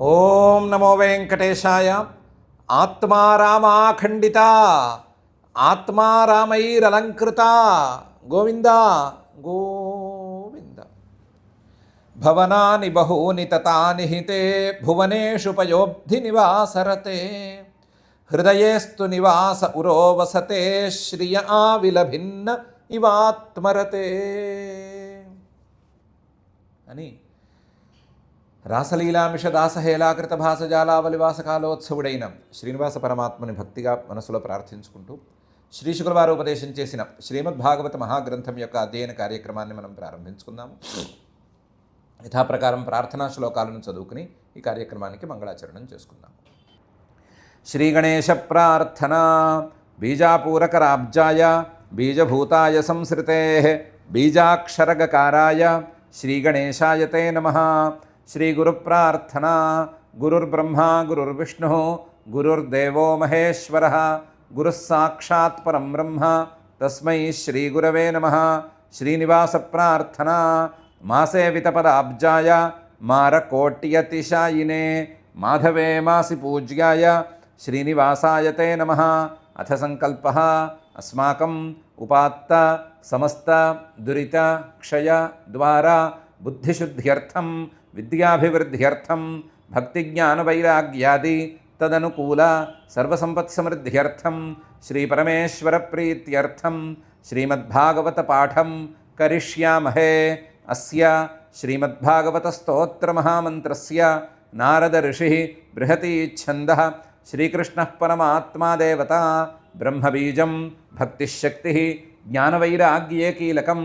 ఓం నమో వెంకటేశాయ. ఆత్మా రామాఖండిత ఆత్మా రామైరలంకృత గోవింద గోవింద. భవనాని బహూని తతాని హితే భువనేషు పయోబ్ధి నివాసరతే హృదయేస్తు నివాస ఉరోవసతే శ్రియ ఆవిలభిన్న ఇవాత్మరతే అని రాసలీలామిష దాసహేలాకృత భాసజాలావలివాసకాలోత్సవుడైన శ్రీనివాస పరమాత్మని భక్తిగా మనసులో ప్రార్థించుకుంటూ శ్రీ శుక్రవారం ఉపదేశం చేసిన శ్రీమద్భాగవత మహాగ్రంథం యొక్క అధ్యయన కార్యక్రమాన్ని మనం ప్రారంభించుకుందాము. యథాప్రకారం ప్రార్థనా శ్లోకాలను చదువుకుని ఈ కార్యక్రమానికి మంగళాచరణం చేసుకుందాం. శ్రీ గణేశ ప్రార్థన. బీజాపూరకరాబ్జాయ బీజభూతాయ సంసృతే బీజాక్షరగకారాయ శ్రీ గణేశాయ తే నమః. శ్రీ గురు ప్రార్థన. గురుర్బ్రహ్మ గురుర్విష్ణు గురుర్దేవో మహేశ్వరః గురుః సాక్షాత్ పరం బ్రహ్మ తస్మై శ్రీ గురవే నమః. శ్రీనివాస ప్రార్థన. మాసేవితపదాబ్జాయ మారకోట్యతిశాయినే మాధవే మాసి పూజ్యాయ శ్రీనివాసాయ తే నమః. అథ సంకల్పః అస్మాకం ఉపాత్త సమస్త దురిత క్షయ ద్వారా బుద్ధిశుద్ధ్యర్థం విద్యాభివృద్ధ్యర్థం భక్తిజ్ఞానవైరాగ్యాది తదనుకూల సర్వసంపత్సమృద్ధ్యర్థం శ్రీపరమేశ్వర ప్రీత్యర్థం శ్రీమద్భాగవత పాఠం కరిష్యామహే. అస్య శ్రీమద్భాగవత స్తోత్ర మహామంత్రస్య నారద ఋషి బృహతి ఛందః శ్రీకృష్ణ పరమాత్మా దేవత బ్రహ్మబీజం భక్తిశక్తి జ్ఞానవైరాగ్యే కీలకం.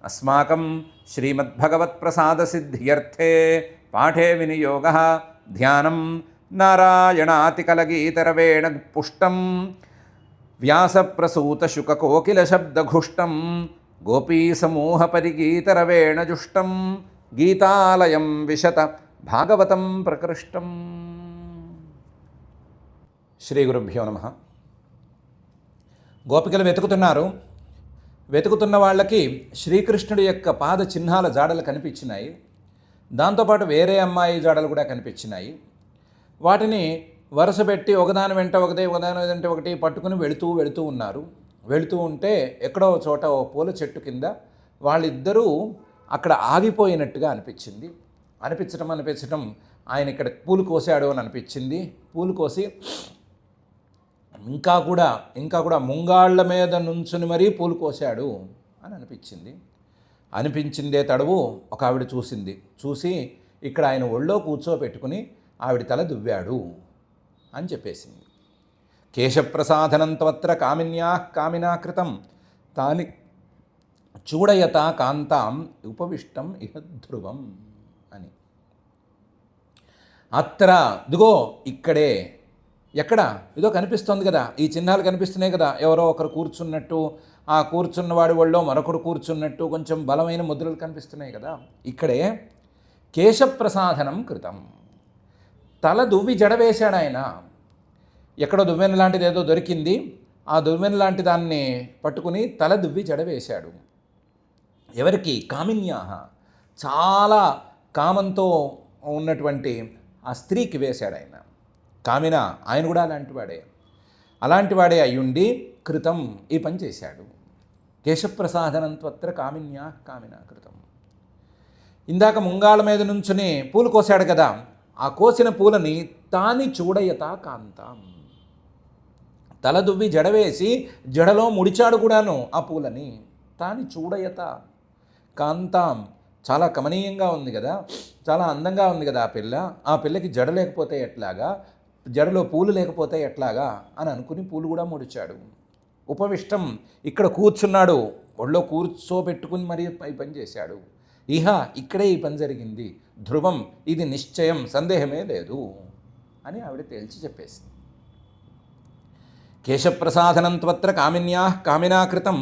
అస్మాకం శ్రీమద్భగవత్ప్రసాదసిద్ధ్యర్థే పాఠే వినియోగः ధ్యానం నారాయణాతికలగీతరవేణ పుష్టం వ్యాసప్రసూతశుకకోకిలశబ్దఘుష్టం గోపీసమూహపరిగీతరవేణ జుష్టం గీతాలయం విశత భాగవతం ప్రకృష్టం. శ్రీ గురుభ్యో నమః. గోపికలు వెతుకుతున్న వాళ్ళకి శ్రీకృష్ణుడి యొక్క పాద చిహ్నాల జాడలు కనిపించినాయి. దాంతోపాటు వేరే అమ్మాయి జాడలు కూడా కనిపించినాయి. వాటిని వరుసపెట్టి ఒకదాని వెంట ఒకటి పట్టుకుని వెళుతూ ఉన్నారు. వెళుతూ ఉంటే ఎక్కడో చోట ఓ పూల చెట్టు కింద వాళ్ళిద్దరూ అక్కడ ఆగిపోయినట్టుగా అనిపించడం ఆయన ఇక్కడ పూలు కోసాడు అని అనిపించింది. పూలు కోసి ఇంకా కూడా ముంగాళ్ళ మీద నుంచుని మరీ పూలు కోశాడు అని అనిపించిందే తడవు ఒక ఆవిడ చూసి ఇక్కడ ఆయన ఒళ్ళో కూర్చోపెట్టుకుని ఆవిడ తల దువ్వాడు అని చెప్పేసింది. కేశప్రసాదనం త్వత్ర కామినాకృతం తాని చూడయత కాంతాం ఉపవిష్టం ఇహ ధ్రువం అని. అత్ర దిగో ఇక్కడే, ఎక్కడ ఇదో కనిపిస్తోంది కదా, ఈ చిహ్నాలు కనిపిస్తున్నాయి కదా, ఎవరో ఒకరు కూర్చున్నట్టు, ఆ కూర్చున్నవాడి ఒళ్ళో మరొకరు కూర్చున్నట్టు కొంచెం బలమైన ముద్రలు కనిపిస్తున్నాయి కదా. ఇక్కడే కేశప్రసాదనం కృతం, తల దువ్వి జడవేశాడు ఆయన. ఎక్కడో దువ్వెన లాంటిది ఏదో దొరికింది, ఆ దువ్వెన లాంటి దాన్ని పట్టుకుని తల దువ్వి జడవేశాడు. ఎవరికి? కామిన్యాహ, చాలా కామంతో ఉన్నటువంటి ఆ స్త్రీకి వేశాడు ఆయన. కామిన, ఆయన కూడా అలాంటివాడే అయ్యుండి కృతం ఈ పని చేశాడు. కేశప్రసాదనం త్వత్ర కామినా కృతం. ఇందాక ముంగాళ్ళ మీద నుంచుని పూలు కోశాడు కదా, ఆ కోసిన పూలని తాని చూడయత కాంతాం, తల దువ్వి జడవేసి జడలో ముడిచాడు కూడాను ఆ పూలని. తాని చూడయత కాంతాం, చాలా కమనీయంగా ఉంది కదా, చాలా అందంగా ఉంది కదా ఆ పిల్లకి జడ లేకపోతే ఎట్లాగా, జడలో పూలు లేకపోతే ఎట్లాగా అని అనుకుని పూలు కూడా ముడిచాడు. ఉపవిష్టం, ఇక్కడ కూర్చున్నాడు, ఒళ్ళో కూర్చోబెట్టుకుని మరీ ఈ పని చేశాడు. ఇక్కడే ఈ పని జరిగింది, ధ్రువం, ఇది నిశ్చయం, సందేహమే లేదు అని ఆవిడ తేల్చి చెప్పేసింది. కేశప్రసాదనం త్వత్ర కామినా కృతం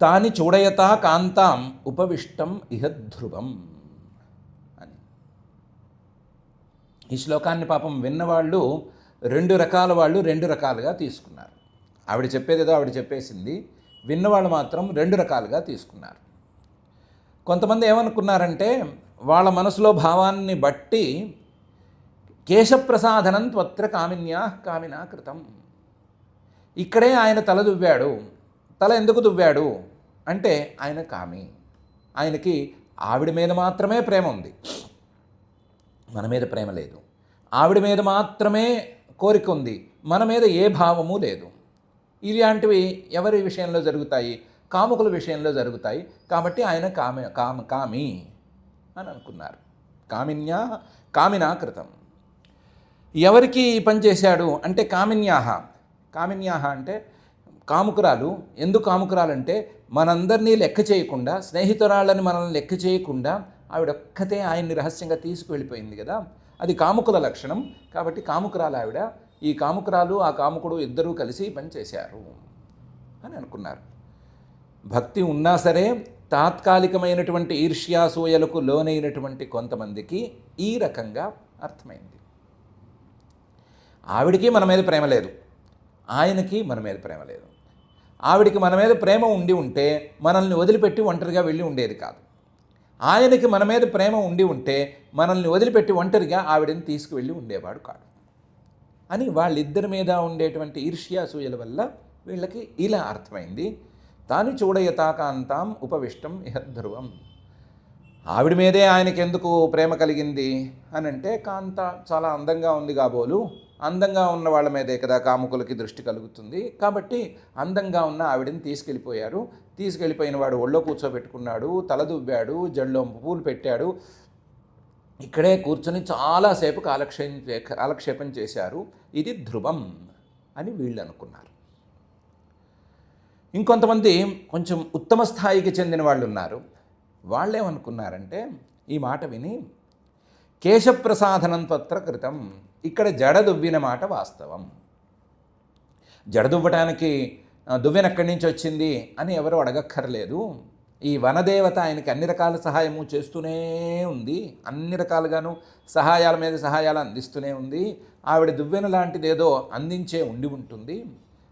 తాని చూడయత కాంతాం ఉపవిష్టం ఇహ ధ్రువం అని. ఈ శ్లోకాన్ని పాపం విన్నవాళ్ళు రెండు రకాలుగా తీసుకున్నారు. ఆవిడ చెప్పేదేదో ఆవిడ చెప్పేసింది, విన్నవాళ్ళు మాత్రం రెండు రకాలుగా తీసుకున్నారు. కొంతమంది ఏమనుకున్నారంటే వాళ్ళ మనసులో భావాన్ని బట్టి కేశప్రసాదనం త్వత్ర కామిన్యా కామినా కృతం. ఇక్కడే ఆయన తల దువ్వాడు. తల ఎందుకు దువ్వాడు అంటే ఆయన కామి. ఆయనకి ఆవిడ మీద మాత్రమే ప్రేమ ఉంది, మన మీద ప్రేమ లేదు. ఆవిడ మీద మాత్రమే కోరిక ఉంది, మన మీద ఏ భావము లేదు. ఇలాంటివి ఎవరి విషయంలో జరుగుతాయి? కాముకుల విషయంలో జరుగుతాయి. కాబట్టి ఆయన కామి అని అనుకున్నారు. కామిన్యా కామినా కృతం. ఎవరికి ఈ పని చేశాడు అంటే కామిన్యాహ అంటే కాముకురాలు. ఎందుకు కాముకురాలంటే మనందరినీ లెక్క చేయకుండా, స్నేహితురాళ్ళని మనల్ని లెక్క చేయకుండా ఆవిడొక్కతే ఆయన్ని రహస్యంగా తీసుకువెళ్ళిపోయింది కదా, అది కాముకుల లక్షణం. కాబట్టి కాముకురాలు ఆవిడ. ఈ కాముకురాలు ఆ కాముకుడు ఇద్దరూ కలిసి పని చేశారు అని అనుకున్నారు. భక్తి ఉన్నా సరే తాత్కాలికమైనటువంటి ఈర్ష్యాసూయలకు లోనైనటువంటి కొంతమందికి ఈ రకంగా అర్థమైంది. ఆవిడికి మన మీద ప్రేమ లేదు, ఆయనకి మన మీద ప్రేమ లేదు. ఆవిడికి మన మీద ప్రేమ ఉండి ఉంటే మనల్ని వదిలిపెట్టి ఒంటరిగా వెళ్ళి ఉండేది కాదు. ఆయనకి మన మీద ప్రేమ ఉండి ఉంటే మనల్ని వదిలిపెట్టి ఒంటరిగా ఆవిడని తీసుకువెళ్ళి ఉండేవాడు కాదు అని వాళ్ళిద్దరి మీద ఉండేటువంటి ఈర్ష్యాసూయల వల్ల వీళ్ళకి ఇలా అర్థమైంది. తాను చూడయతాకాంతాం ఉపవిష్టం ఇహ ధ్రువం. ఆవిడ మీదే ఆయనకి ఎందుకు ప్రేమ కలిగింది అని అంటే, కాంత చాలా అందంగా ఉంది కాబోలు, అందంగా ఉన్న వాళ్ళ మీదే కదా కాముకులకి దృష్టి కలుగుతుంది. కాబట్టి అందంగా ఉన్న ఆవిడని తీసుకెళ్ళిపోయారు. తీసుకెళ్ళిపోయిన వాడు ఒళ్ళో కూర్చోబెట్టుకున్నాడు, తలదువ్వాడు, జల్లో పూలు పెట్టాడు. ఇక్కడే కూర్చొని చాలాసేపు కాలక్షేపం చేశారు. ఇది ధ్రువం అని వీళ్ళు అనుకున్నారు. ఇంకొంతమంది కొంచెం ఉత్తమ స్థాయికి చెందిన వాళ్ళు ఉన్నారు. వాళ్ళేమనుకున్నారంటే ఈ మాట విని, కేశప్రసాదనం త్వత్ర కృతం. ఇక్కడ జడ దువ్విన మాట వాస్తవం. జడ దువ్వటానికి దువ్వెనక్కడి నుంచి వచ్చింది అని ఎవరు అడగక్కర్లేదు. ఈ వనదేవత ఆయనకి అన్ని రకాల సహాయము చేస్తూనే ఉంది, అన్ని రకాలుగాను సహాయాల మీద సహాయాలు అందిస్తూనే ఉంది. ఆవిడ దువ్వెన లాంటిదేదో అందించే ఉండి ఉంటుంది.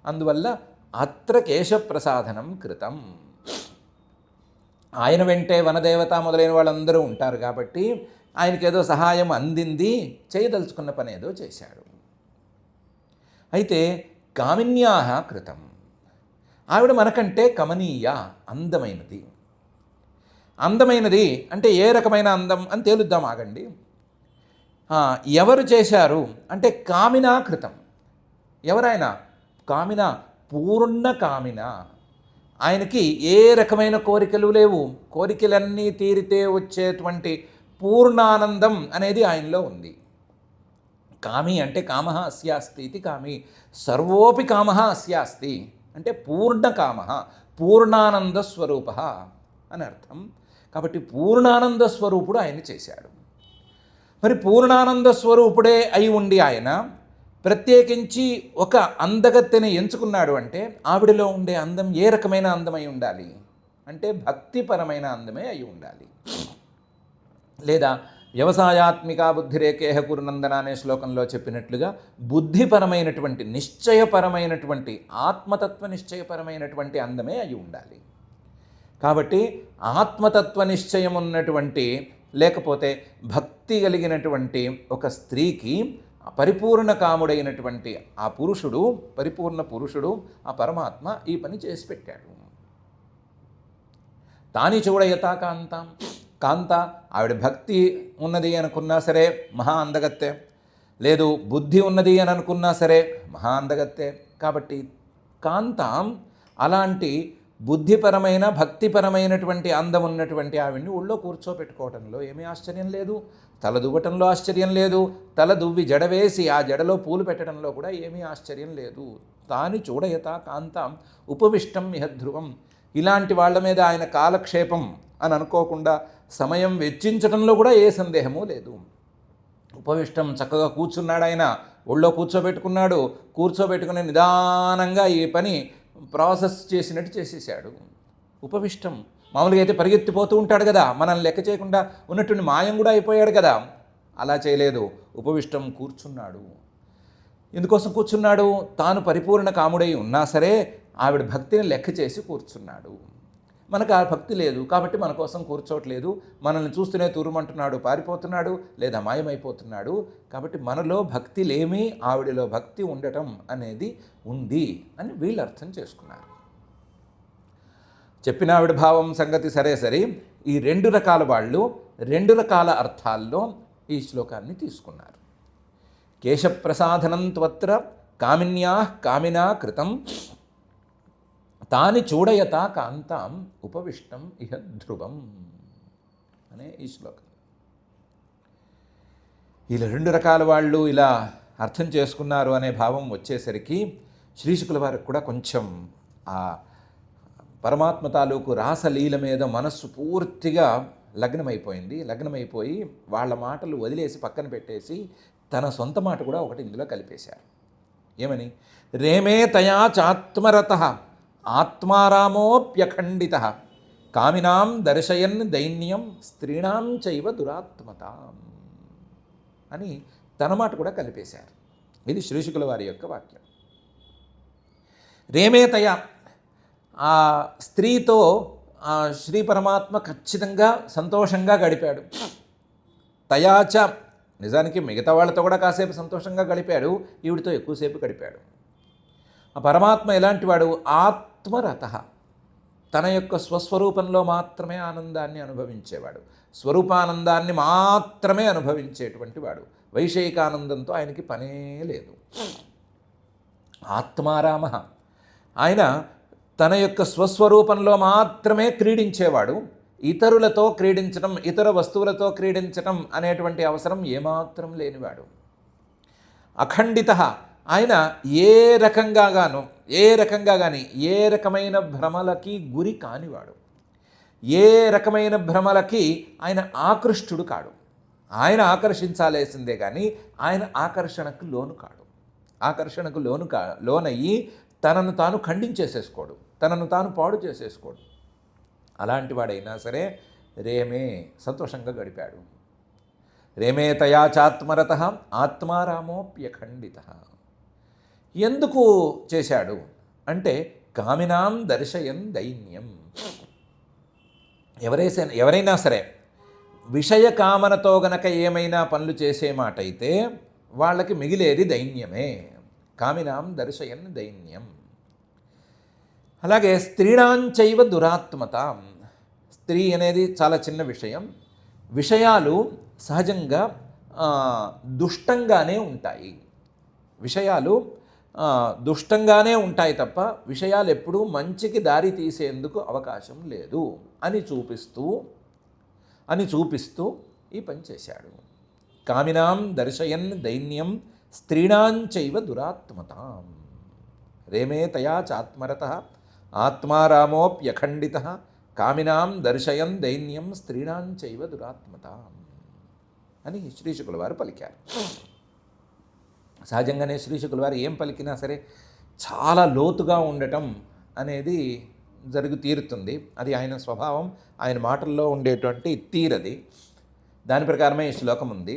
అందువల్ల అత్ర కేశప్రసాదనం కృతం. ఆయన వెంటే వనదేవత మొదలైన వాళ్ళందరూ ఉంటారు కాబట్టి ఆయనకేదో సహాయం అందింది, చేయదలుచుకున్న పని ఏదో చేశాడు. అయితే కామిన్యాహ కృతం. ఆవిడ మనకంటే కమనీయ, అందమైనది. అందమైనది అంటే ఏ రకమైన అందం అని తేలుద్దాం, ఆగండి. ఎవరు చేశారు అంటే కామినా కృతం. ఎవరైనా కామిన, పూర్ణ కామిన. ఆయనకి ఏ రకమైన కోరికలు లేవు. కోరికలన్నీ తీరితే వచ్చేటువంటి పూర్ణానందం అనేది ఆయనలో ఉంది. కామి అంటే కామః అస్యాస్తి ఇది కామి. సర్వోపి కామః అస్యాస్తి అంటే పూర్ణ కామః, పూర్ణానంద స్వరూపః అని అర్థం. కాబట్టి పూర్ణానంద స్వరూపుడు ఆయన చేశాడు. మరి పూర్ణానంద స్వరూపుడే అయి ఉండి ఆయన ప్రత్యేకించి ఒక అందగత్తెని ఎంచుకున్నాడు అంటే ఆవిడలో ఉండే అందం ఏ రకమైన అందమై ఉండాలి అంటే భక్తిపరమైన అందమే అయి ఉండాలి. లేదా వ్యవసాయాత్మిక బుద్ధిరేకేహ కురునందన అనే శ్లోకంలో చెప్పినట్లుగా బుద్ధిపరమైనటువంటి, నిశ్చయపరమైనటువంటి, ఆత్మతత్వ నిశ్చయపరమైనటువంటి అందమే అయి ఉండాలి. కాబట్టి ఆత్మతత్వ నిశ్చయం ఉన్నటువంటి, లేకపోతే భక్తి కలిగినటువంటి ఒక స్త్రీకి పరిపూర్ణ కాముడైనటువంటి ఆ పురుషుడు, పరిపూర్ణ పురుషుడు, ఆ పరమాత్మ ఈ పని చేసి పెట్టాడు. తాని చూడయతా కాంతాం. కాంత ఆవిడ భక్తి ఉన్నది అనుకున్నా సరే మహా అందగత్తె, లేదు బుద్ధి ఉన్నది అని అనుకున్నా సరే మహా అందగత్తె. కాబట్టి కాంతాం అలాంటి బుద్ధిపరమైన, భక్తిపరమైనటువంటి అందం ఉన్నటువంటి ఆవిడ్ని ఊళ్ళో కూర్చోపెట్టుకోవడంలో ఏమీ ఆశ్చర్యం లేదు. తల దువ్వటంలో ఆశ్చర్యం లేదు. తల దువ్వి జడవేసి ఆ జడలో పూలు పెట్టడంలో కూడా ఏమీ ఆశ్చర్యం లేదు. తాని చూడయతా కాంతాం ఉపవిష్టం ఇహ ధ్రువం. ఇలాంటి వాళ్ళ మీద ఆయన కాలక్షేపం అని అనుకోకుండా సమయం వెచ్చించడంలో కూడా ఏ సందేహము లేదు. ఉపవిష్టం, చక్కగా కూర్చున్నాడు ఆయన, ఒళ్ళో కూర్చోబెట్టుకున్నాడు. కూర్చోబెట్టుకుని నిదానంగా ఈ పని ప్రాసెస్ చేసినట్టు చేసేసాడు. ఉపవిష్టం. మామూలుగా అయితే పరిగెత్తిపోతూ ఉంటాడు కదా, మనల్ని లెక్క చేయకుండా ఉన్నటువంటి మాయం కూడా అయిపోయాడు కదా, అలా చేయలేదు. ఉపవిష్టం, కూర్చున్నాడు. ఎందుకోసం కూర్చున్నాడు? తాను పరిపూర్ణ కాముడై ఉన్నా సరే ఆవిడ భక్తిని లెక్క చేసి కూర్చున్నాడు. మనకు ఆ భక్తి లేదు కాబట్టి మన కోసం కూర్చోట్లేదు, మనల్ని చూస్తూనే తురుమంటున్నాడు, పారిపోతున్నాడు, లేదా మాయమైపోతున్నాడు. కాబట్టి మనలో భక్తి లేమి, ఆవిడలో భక్తి ఉండటం అనేది ఉంది అని వీళ్ళు అర్థం చేసుకున్నారు. చెప్పిన ఆవిడ భావం సంగతి సరే, ఈ 2 రకాల వాళ్ళు 2 రకాల అర్థాల్లో ఈ శ్లోకాన్ని తీసుకున్నారు. కేశప్రసాదనం త్వత్ర కామిన్యా కామినా కృతం తాని చూడయత కాంతాం ఉపవిష్టం ఇహ ధ్రువం అనే ఈ శ్లోకం. ఇలా 2 రకాల వాళ్ళు ఇలా అర్థం చేసుకున్నారు అనే భావం వచ్చేసరికి శ్రీశుకుల వారికి కూడా కొంచెం ఆ పరమాత్మ తాలూకు రాసలీల మీద మనస్సు పూర్తిగా లగ్నమైపోయి వాళ్ళ మాటలు వదిలేసి పక్కన పెట్టేసి తన సొంత మాట కూడా ఒకటి ఇందులో కలిపేశారు. ఏమని? రేమే తయా చాత్మరత ఆత్మారామోప్యఖండిత కామినాం దర్శయన్ దైన్యం స్త్రీణాం చైవ దురాత్మత అని తన మాట కూడా కలిపేశారు. ఇది శ్రీశుకుల వారి యొక్క వాక్యం. రేమే తయా, ఆ స్త్రీతో ఆ శ్రీ పరమాత్మ ఖచ్చితంగా సంతోషంగా గడిపాడు. తయాచ, నిజానికి మిగతా వాళ్ళతో కూడా కాసేపు సంతోషంగా గడిపాడు, ఈవిడితో ఎక్కువసేపు గడిపాడు. ఆ పరమాత్మ ఎలాంటి వాడు? ఆత్మరత, తన యొక్క స్వస్వరూపంలో మాత్రమే ఆనందాన్ని అనుభవించేవాడు, స్వరూపానందాన్ని మాత్రమే అనుభవించేటువంటి వాడు. వైషయికానందంతో ఆయనకి పనే లేదు. ఆత్మారామ, ఆయన తన యొక్క స్వస్వరూపంలో మాత్రమే క్రీడించేవాడు. ఇతరులతో క్రీడించడం, ఇతర వస్తువులతో క్రీడించడం అనేటువంటి అవసరం ఏమాత్రం లేనివాడు. అఖండిత, ఆయన ఏ రకంగా కానీ ఏ రకమైన భ్రమలకి గురి కానివాడు, ఏ రకమైన భ్రమలకి ఆయన ఆకృష్టుడు కాడు. ఆయన ఆకర్షించాల్సిందే కానీ ఆయన ఆకర్షణకు లోను కాడు. ఆకర్షణకు లోనయ్యి తనను తాను ఖండించేసేసుకోడు, తనను తాను పాడు చేసేసుకోడు. అలాంటి వాడైనా సరే రేమే సంతోషంగా గడిపాడు. రేమే తయా చాత్మరత ఆత్మారామోప్యఖండిత. ఎందుకు చేశాడు అంటే కామినాం దర్శయన్ దైన్యం. ఎవరైనా సరే విషయ కామనతో గనక ఏమైనా పనులు చేసే మాట అయితే వాళ్ళకి మిగిలేది దైన్యమే. కామినాం దర్శయన్ దైన్యం. అలాగే స్త్రీణాంచైవ దురాత్మత. స్త్రీ అనేది చాలా చిన్న విషయం. విషయాలు సహజంగా దుష్టంగానే ఉంటాయి. విషయాలు దుష్టంగానే ఉంటాయి తప్ప విషయాలు ఎప్పుడూ మంచికి దారి తీసేందుకు అవకాశం లేదు అని చూపిస్తూ ఈ పని చేశాడు. కామినాం దర్శయన్ దైన్యం స్త్రీణాంచైవ దురాత్మతాం. రేమే తయా చాత్మరత ఆత్మారామోప్యఖండిత కామినాం దర్శయన్ దైన్యం స్త్రీణాంచైవ దురాత్మతాం అని శ్రీశుకుల వారు పలికారు. సహజంగానే శ్రీశుకుల వారు ఏం పలికినా సరే చాలా లోతుగా ఉండటం అనేది తీరుతుంది. అది ఆయన స్వభావం, ఆయన మాటల్లో ఉండేటువంటి తీరది. దాని ప్రకారమే ఈ శ్లోకం ఉంది.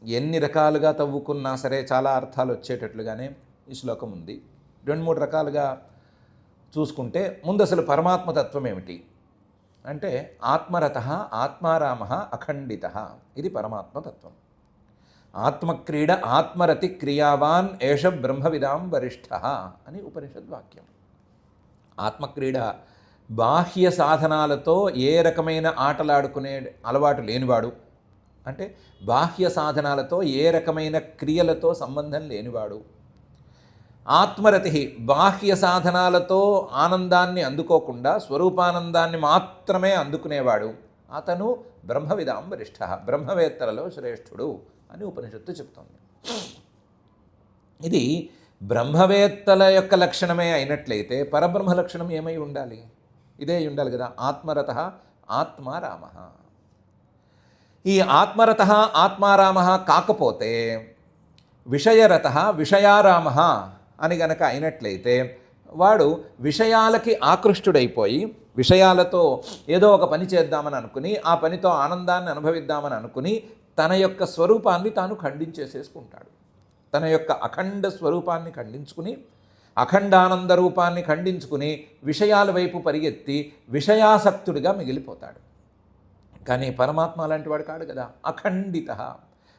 ఎన్ని రకాలుగా తవ్వుకున్నా సరే చాలా అర్థాలు వచ్చేటట్లుగానే ఈ శ్లోకం ఉంది. 2-3 రకాలుగా చూసుకుంటే ముందు అసలు పరమాత్మతత్వం ఏమిటి అంటే ఆత్మరత ఆత్మారామ అఖండిత. ఇది పరమాత్మతత్వం. ఆత్మక్రీడ ఆత్మరతి క్రియావాన్ ఏష బ్రహ్మవిదాం వరిష్ఠ అని ఉపనిషద్వాక్యం. ఆత్మక్రీడ బాహ్య సాధనాలతో ఏ రకమైన ఆటలాడుకునే అలవాటు లేనివాడు, అంటే బాహ్య సాధనాలతో ఏ రకమైన క్రియలతో సంబంధం లేనివాడు. ఆత్మరతి బాహ్య సాధనాలతో ఆనందాన్ని అందుకోకుండా స్వరూపానందాన్ని మాత్రమే అందుకునేవాడు. అతను బ్రహ్మవిదాం వరిష్ఠ, బ్రహ్మవేత్తలలో శ్రేష్ఠుడు అని ఉపనిషత్తు చెప్తోంది. ఇది బ్రహ్మవేత్తల యొక్క లక్షణమే అయినట్లయితే పరబ్రహ్మ లక్షణం ఏమై ఉండాలి? ఇదే ఉండాలి కదా. ఆత్మరత ఆత్మారామ. ఈ ఆత్మరత ఆత్మారామ కాకపోతే విషయరత విషయారామ అని గనక అయినట్లయితే వాడు విషయాలకి ఆకృష్టుడైపోయి విషయాలతో ఏదో ఒక పని చేద్దామని అనుకుని ఆ పనితో ఆనందాన్ని అనుభవిద్దామని అనుకుని తన యొక్క స్వరూపాన్ని తాను ఖండించేసేసుకుంటాడు. తన యొక్క అఖండ స్వరూపాన్ని ఖండించుకుని అఖండానంద రూపాన్ని ఖండించుకుని విషయాల వైపు పరిగెత్తి విషయాసక్తుడిగా మిగిలిపోతాడు. కానీ పరమాత్మ అలాంటి వాడు కాడు కదా, అఖండిత.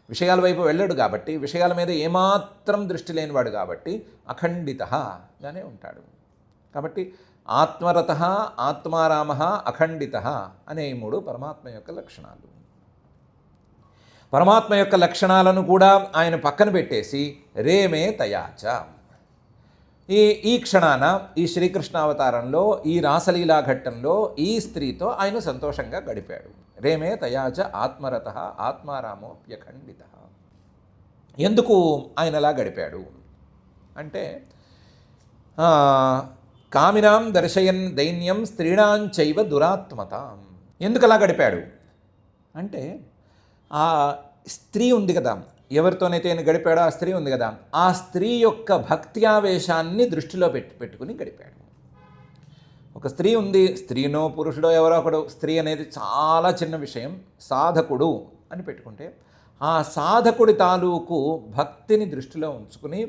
విషయాల వైపు వెళ్ళడు కాబట్టి, విషయాల మీద ఏమాత్రం దృష్టి లేనివాడు కాబట్టి అఖండితగానే ఉంటాడు. కాబట్టి ఆత్మరత, ఆత్మారామ, అఖండిత అనే ఈ మూడు పరమాత్మ యొక్క లక్షణాలు. పరమాత్మ యొక్క లక్షణాలను కూడా ఆయన పక్కన పెట్టేసి రేమే తయాచ, ఈ క్షణాన ఈ శ్రీకృష్ణావతారంలో ఈ రాసలీలా ఘట్టంలో ఈ స్త్రీతో ఆయన సంతోషంగా గడిపాడు. రేమే తయాచ ఆత్మరత ఆత్మారామోప్యఖండిత. ఎందుకు ఆయన అలా గడిపాడు అంటే, కామినాం దర్శయన్ దైన్యం స్త్రీణాంచైవ దురాత్మత. ఎందుకు అలా గడిపాడు అంటే, ఆ స్త్రీ ఉంది కదా, ఎవరితోనైతే ఆయన గడిపాడో ఆ స్త్రీ ఉంది కదా, ఆ స్త్రీ యొక్క భక్త్యావేశాన్ని దృష్టిలో పెట్టుకుని గడిపాడు. ఒక స్త్రీ ఉంది, స్త్రీనో పురుషుడో ఎవరో ఒకడు, స్త్రీ అనేది చాలా చిన్న విషయం, సాధకుడు అని పెట్టుకుంటే ఆ సాధకుడి తాలూకు భక్తిని దృష్టిలో ఉంచుకుని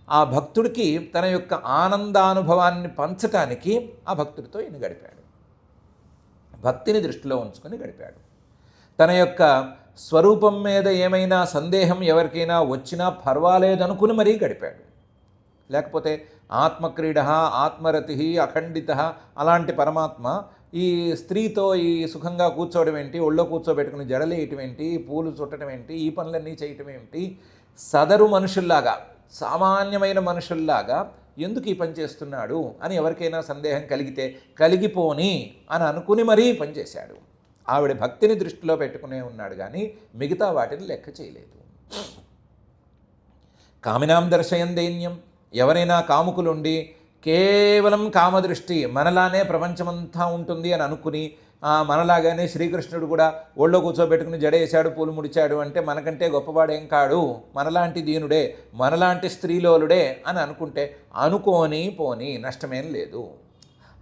ఆ భక్తుడికి తన యొక్క ఆనందానుభవాన్ని పంచటానికి ఆ భక్తుడితో ఈయన గడిపాడు. భక్తిని దృష్టిలో ఉంచుకొని గడిపాడు. తన యొక్క స్వరూపం మీద ఏమైనా సందేహం ఎవరికైనా వచ్చినా పర్వాలేదనుకుని మరీ గడిపాడు. లేకపోతే ఆత్మక్రీడ, ఆత్మరతి, అఖండిత అలాంటి పరమాత్మ ఈ స్త్రీతో ఈ సుఖంగా కూర్చోవడం ఏంటి, ఒళ్ళో కూర్చోబెట్టుకుని జడలేయటం ఏంటి, పూలు చుట్టడం ఏంటి, ఈ పనులన్నీ చేయటం ఏంటి, సదరు మనుషుల్లాగా, సామాన్యమైన మనుషుల్లాగా ఎందుకు ఈ పని చేస్తున్నాడు అని ఎవరికైనా సందేహం కలిగితే కలిగిపోని అని అనుకుని మరీ పనిచేశాడు. ఆవిడ భక్తిని దృష్టిలో పెట్టుకునే ఉన్నాడు కానీ మిగతా వాటిని లెక్క చేయలేదు. కామినాం దర్శయన్ దైన్యం, ఎవరైనా కాముకులుండి కేవలం కామదృష్టి, మనలానే ప్రపంచమంతా ఉంటుంది అని అనుకుని మనలాగానే శ్రీకృష్ణుడు కూడా ఒళ్ళో కూర్చోబెట్టుకుని జడేశాడు, పూలు ముడిచాడు అంటే మనకంటే గొప్పవాడేం కాడు, మనలాంటి దీనుడే, మనలాంటి స్త్రీలోలుడే అని అనుకుంటే అనుకోని పోని నష్టమేం లేదు.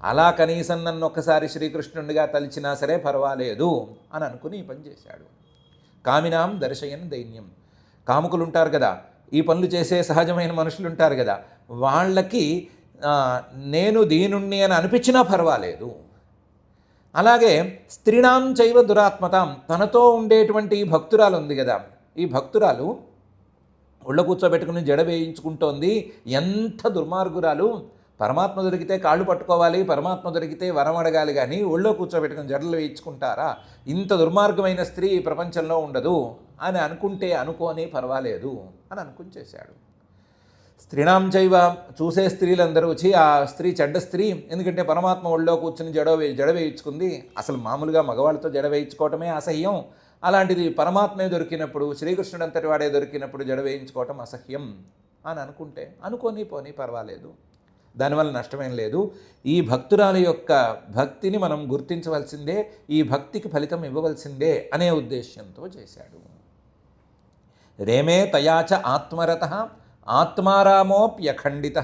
అలా కనీసం నన్ను ఒక్కసారి శ్రీకృష్ణుడిగా తలిచినా సరే పర్వాలేదు అని అనుకుని ఈ పని చేశాడు. కామినాం దర్శయన్ దైన్యం, కాముకులు ఉంటారు కదా, ఈ పనులు చేసే సహజమైన మనుషులు ఉంటారు కదా, వాళ్ళకి నేను దీనుణ్ణి అని అనిపించినా పర్వాలేదు. అలాగే స్త్రీణాం చైవ దురాత్మతాం, తనతో ఉండేటువంటి ఈ భక్తురాలు ఉంది కదా, ఈ భక్తురాలు ఒళ్ళ కూర్చోబెట్టుకుని జడ వేయించుకుంటోంది, ఎంత దుర్మార్గురాలు. పరమాత్మ దొరికితే కాళ్ళు పట్టుకోవాలి, పరమాత్మ దొరికితే వరం అడగాలి, కానీ ఒళ్ళో కూర్చోబెట్టుకుని జడలు వేయించుకుంటారా, ఇంత దుర్మార్గమైన స్త్రీ ఈ ప్రపంచంలో ఉండదు అని అనుకుంటే అనుకోని పర్వాలేదు అని అనుకుని చేశాడు. స్త్రీణాం చైవ, చూసే స్త్రీలందరూ వచ్చి ఆ స్త్రీ చెడ్డ స్త్రీ, ఎందుకంటే పరమాత్మ ఒళ్ళో కూర్చుని జడ వేయించుకుంది, అసలు మామూలుగా మగవాళ్ళతో జడ వేయించుకోవటమే అసహ్యం, అలాంటిది పరమాత్మే దొరికినప్పుడు, శ్రీకృష్ణుడు అంతటి వాడే దొరికినప్పుడు జడ వేయించుకోవటం అసహ్యం అని అనుకుంటే అనుకోని పోనీ పర్వాలేదు, దానివల్ల నష్టమేం లేదు. ఈ భక్తురాలి యొక్క భక్తిని మనం గుర్తించవలసిందే, ఈ భక్తికి ఫలితం ఇవ్వవలసిందే అనే ఉద్దేశ్యంతో చేశాడు. రేమే తయాచ ఆత్మరత ఆత్మారామోప్యఖండిత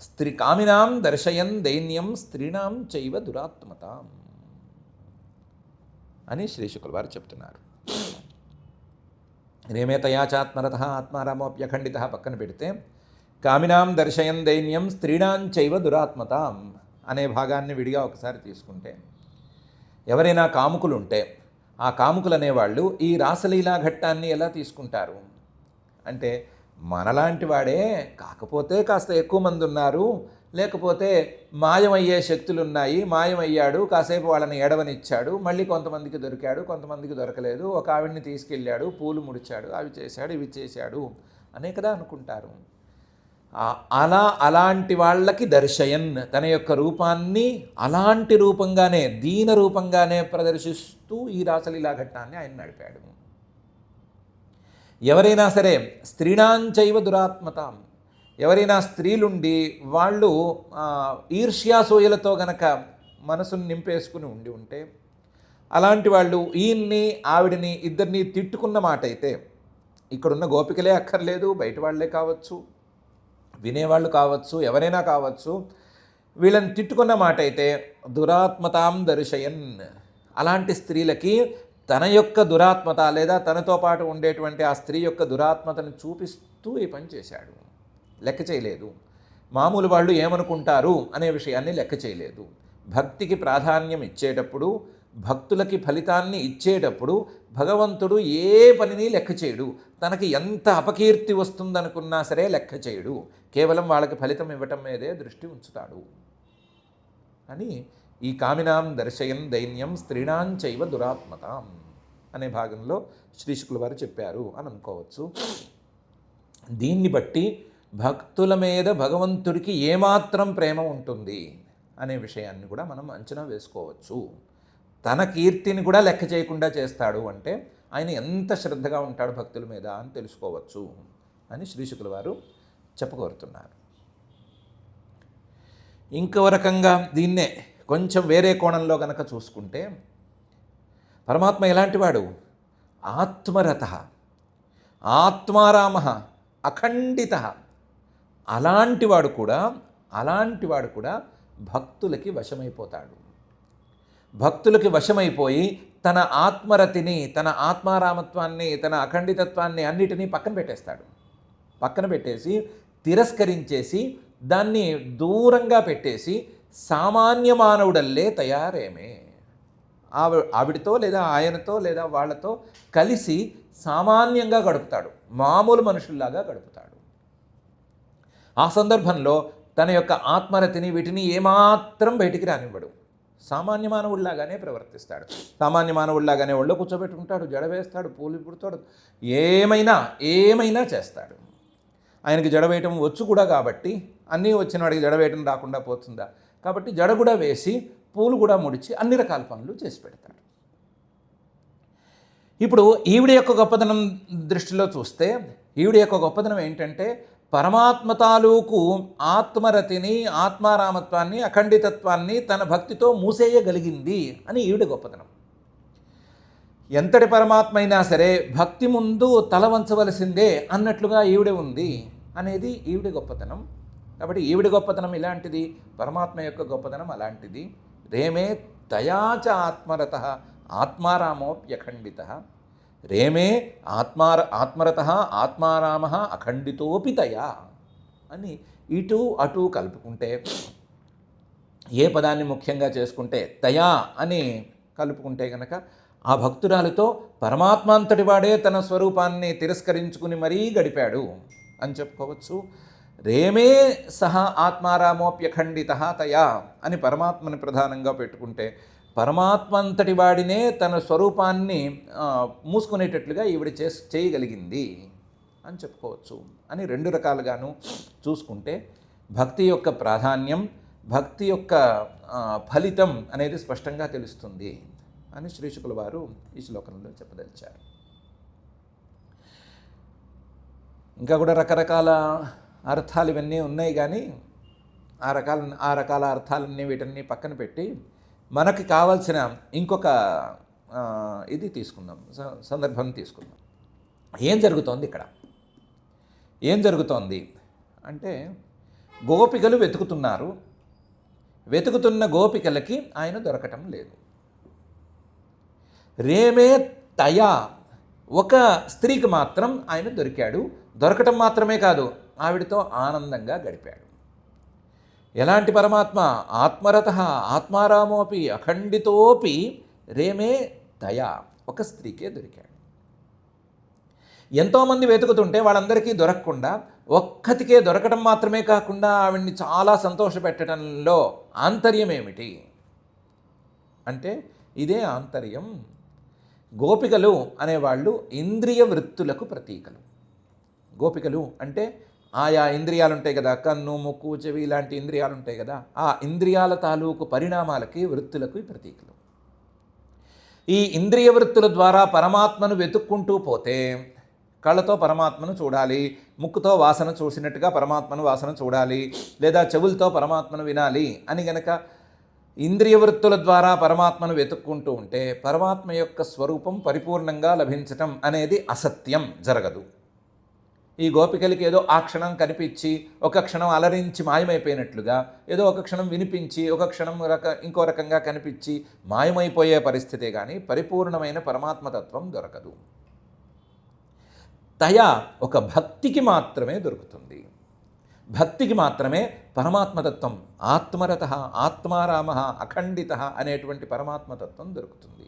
స్త్రీ కామినాం దర్శయన్ దైన్యం స్త్రీణాం చైవ దురాత్మత అని శ్రీ శుక్ల వారు చెప్తున్నారు. రేమే తయాచ ఆత్మరత ఆత్మారామోప్యఖండిత పక్కన పెడితే కామినాం దర్శయన్ దైన్యం స్త్రీణాం చైవ దురాత్మతాం అనే భాగాన్ని విడిగా ఒకసారి తీసుకుంటే, ఎవరైనా కాముకులు ఉంటే ఆ కాముకులు అనేవాళ్ళు ఈ రాసలీలా ఘట్టాన్ని ఎలా తీసుకుంటారు అంటే, మనలాంటి వాడే కాకపోతే కాస్త ఎక్కువ మంది ఉన్నారు, లేకపోతే మాయమయ్యే శక్తులు ఉన్నాయి, మాయమయ్యాడు, కాసేపు వాళ్ళని ఎడవనిచ్చాడు, మళ్ళీ కొంతమందికి దొరికాడు, కొంతమందికి దొరకలేదు, ఒక ఆవిడ్ని తీసుకెళ్ళాడు, పూలు ముడిచాడు, అవి చేశాడు, ఇవి చేశాడు అనే కదా అనుకుంటారు. అలాంటి వాళ్ళకి దర్శయన్, తన యొక్క రూపాన్ని అలాంటి రూపంగానే, దీన రూపంగానే ప్రదర్శిస్తూ ఈ రాసలీలా ఘట్టాన్ని ఆయన నడిపాడు. ఎవరైనా సరే స్త్రీణాంచైవ దురాత్మతాం, ఎవరైనా స్త్రీలుండి వాళ్ళు ఈర్ష్యాసూయలతో గనక మనసును నింపేసుకుని ఉంటే, అలాంటి వాళ్ళు ఈయన్ని ఆవిడని ఇద్దరిని తిట్టుకున్న మాట అయితే, ఇక్కడున్న గోపికలే అక్కర్లేదు, బయట వాళ్ళే కావచ్చు, వినేవాళ్ళు కావచ్చు, ఎవరైనా కావచ్చు, వీళ్ళని తిట్టుకున్న మాట అయితే దురాత్మతాం దర్శయన్, అలాంటి స్త్రీలకి తన యొక్క దురాత్మత లేదా తనతో పాటు ఉండేటువంటి ఆ స్త్రీ యొక్క దురాత్మతను చూపిస్తూ ఈ పని చేశాడు. లెక్క చేయలేదు. మామూలు వాళ్ళు ఏమనుకుంటారు అనే విషయాన్ని లెక్క చేయలేదు. భక్తికి ప్రాధాన్యం ఇచ్చేటప్పుడు, భక్తులకి ఫలితాన్ని ఇచ్చేటప్పుడు భగవంతుడు ఏ పనిని లెక్క చేయడు. తనకి ఎంత అపకీర్తి వస్తుందనుకున్నా సరే లెక్క చేయడు. కేవలం వాళ్ళకి ఫలితం ఇవ్వటం మీదే దృష్టి ఉంచుతాడు అని ఈ కామినాం దర్శయన్ దైన్యం స్త్రీణాం చైవ దురాత్మతాం అనే భాగంలో శ్రీశుకుల వారు చెప్పారు అని అనుకోవచ్చు. దీన్ని బట్టి భక్తుల మీద భగవంతుడికి ఏమాత్రం ప్రేమ ఉంటుంది అనే విషయాన్ని కూడా మనం అంచనా వేసుకోవచ్చు. తన కీర్తిని కూడా లెక్క చేయకుండా చేస్తాడు అంటే ఆయన ఎంత శ్రద్ధగా ఉంటాడు భక్తుల మీద అని తెలుసుకోవచ్చు అని శ్రీశుకుల వారు చెప్పగోరుతున్నారు. ఇంకో రకంగా దీన్నే కొంచెం వేరే కోణంలో కనుక చూసుకుంటే పరమాత్మ ఎలాంటి వాడు? ఆత్మరత, ఆత్మారామ, అఖండిత. అలాంటివాడు కూడా భక్తులకి వశమైపోతాడు. భక్తులకి వశమైపోయి తన ఆత్మరతిని, తన ఆత్మారామత్వాన్ని, తన అఖండితత్వాన్ని అన్నిటినీ పక్కన పెట్టేస్తాడు. పక్కన పెట్టేసి తిరస్కరించేసి దాన్ని దూరంగా పెట్టేసి సామాన్య మానవుడల్లే తయారేమే. ఆవిడతో లేదా ఆయనతో లేదా వాళ్ళతో కలిసి సామాన్యంగా గడుపుతాడు, మామూలు మనుషుల్లాగా గడుపుతాడు. ఆ సందర్భంలో తన యొక్క ఆత్మరతిని వీటిని ఏమాత్రం బయటికి రానివ్వడు. సామాన్య మానవుడిలాగానే ప్రవర్తిస్తాడు. సామాన్య మానవుడిలాగానే ఒళ్ళో కూర్చోబెట్టుకుంటాడు, జడ వేస్తాడు, పూలు పుడతాడు, ఏమైనా చేస్తాడు. ఆయనకి జడ వేయటం వచ్చు కూడా కాబట్టి, అన్నీ వచ్చిన వాడికి జడ వేయటం రాకుండా పోతుందా? కాబట్టి జడ కూడా వేసి పూలు కూడా ముడిచి అన్ని రకాల పనులు చేసి పెడతాడు. ఇప్పుడు ఈవిడ యొక్క గొప్పదనం దృష్టిలో చూస్తే ఈవిడ యొక్క గొప్పదనం ఏంటంటే పరమాత్మ తాలూకు ఆత్మరతిని, ఆత్మారామత్వాన్ని, అఖండితత్వాన్ని తన భక్తితో మూసేయగలిగింది అని ఈవిడ గొప్పదనం. ఎంతటి పరమాత్మ అయినా సరే భక్తి ముందు తల వంచవలసిందే అన్నట్లుగా ఈవిడ ఉంది అనేది ఈవిడ గొప్పతనం. కాబట్టి ఈవిడ గొప్పతనం ఇలాంటిది, పరమాత్మ యొక్క గొప్పతనం అలాంటిది. రేమే తయాచ ఆత్మరత ఆత్మారామోప్యఖండిత. రేమే ఆత్మరత ఆత్మారామ అఖండితోపి తయా అని ఇటు అటు కలుపుకుంటే, ఏ పదాన్ని ముఖ్యంగా చేసుకుంటే తయా అని కలుపుకుంటే కనుక ఆ భక్తురాలితో పరమాత్మ అంతటి వాడే తన స్వరూపాన్ని తిరస్కరించుకుని మరీ గడిపాడు అని చెప్పుకోవచ్చు. రేమే సహ ఆత్మారామోప్యఖండిత తయా అని పరమాత్మని ప్రధానంగా పెట్టుకుంటే పరమాత్మ అంతటి వాడినే తన స్వరూపాన్ని మూసుకునేటట్లుగా ఈవిడ చేయగలిగింది అని చెప్పుకోవచ్చు అని రెండు రకాలుగాను చూసుకుంటే భక్తి యొక్క ప్రాధాన్యం, భక్తి యొక్క ఫలితం అనేది స్పష్టంగా తెలుస్తుంది అని శ్రీశుకుల వారు ఈ శ్లోకంలో చెప్పదలిచారు. ఇంకా కూడా రకరకాల అర్థాలు ఇవన్నీ ఉన్నాయి, కానీ ఆ రకాల అర్థాలన్నీ వీటన్నీ పక్కన పెట్టి మనకి కావాల్సిన ఇంకొక ఇది తీసుకుందాం, సందర్భం తీసుకుందాం. ఏం జరుగుతోంది ఇక్కడ? ఏం జరుగుతోంది అంటే గోపికలు వెతుకుతున్నారు. వెతుకుతున్న గోపికలకి ఆయన దొరకటం లేదు. రేమే తయా ఒక స్త్రీకి మాత్రం ఆయన దొరికాడు. దొరకటం మాత్రమే కాదు, ఆవిడతో ఆనందంగా గడిపాడు. ఎలాంటి పరమాత్మ? ఆత్మరత ఆత్మారామోపి అఖండితోపి రేమే దయా, ఒక స్త్రీకే దొరికాడు. ఎంతోమంది వెతుకుతుంటే వాళ్ళందరికీ దొరకకుండా ఒక్కతికే దొరకడం మాత్రమే కాకుండా ఆవిడ్ని చాలా సంతోషపెట్టడంలో ఆంతర్యం ఏమిటి అంటే ఇదే ఆంతర్యం. గోపికలు అనేవాళ్ళు ఇంద్రియ వృత్తులకు ప్రతీకలు. గోపికలు అంటే ఆయా ఇంద్రియాలు ఉంటాయి కదా, కన్ను, ముక్కు, చెవి ఇలాంటి ఇంద్రియాలు ఉంటాయి కదా, ఆ ఇంద్రియాల తాలూకు పరిణామాలకి, వృత్తులకు ప్రతీకలు. ఈ ఇంద్రియ వృత్తుల ద్వారా పరమాత్మను వెతుక్కుంటూ పోతే కళ్ళతో పరమాత్మను చూడాలి, ముక్కుతో వాసన చూసినట్టుగా పరమాత్మను వాసన చూడాలి, లేదా చెవులతో పరమాత్మను వినాలి అని గనక ఇంద్రియ వృత్తుల ద్వారా పరమాత్మను వెతుక్కుంటూ ఉంటే పరమాత్మ యొక్క స్వరూపం పరిపూర్ణంగా లభించటం అనేది అసత్యం, జరగదు. ఈ గోపికలకి ఏదో ఆ క్షణం కనిపించి ఒక క్షణం అలరించి మాయమైపోయినట్లుగా, ఏదో ఒక క్షణం వినిపించి ఒక క్షణం ఇంకో రకంగా కనిపించి మాయమైపోయే పరిస్థితే కానీ పరిపూర్ణమైన పరమాత్మతత్వం దొరకదు. దయ ఒక భక్తికి మాత్రమే దొరుకుతుంది. భక్తికి మాత్రమే పరమాత్మతత్వం, ఆత్మరత, ఆత్మారామ, అఖండిత అనేటువంటి పరమాత్మతత్వం దొరుకుతుంది.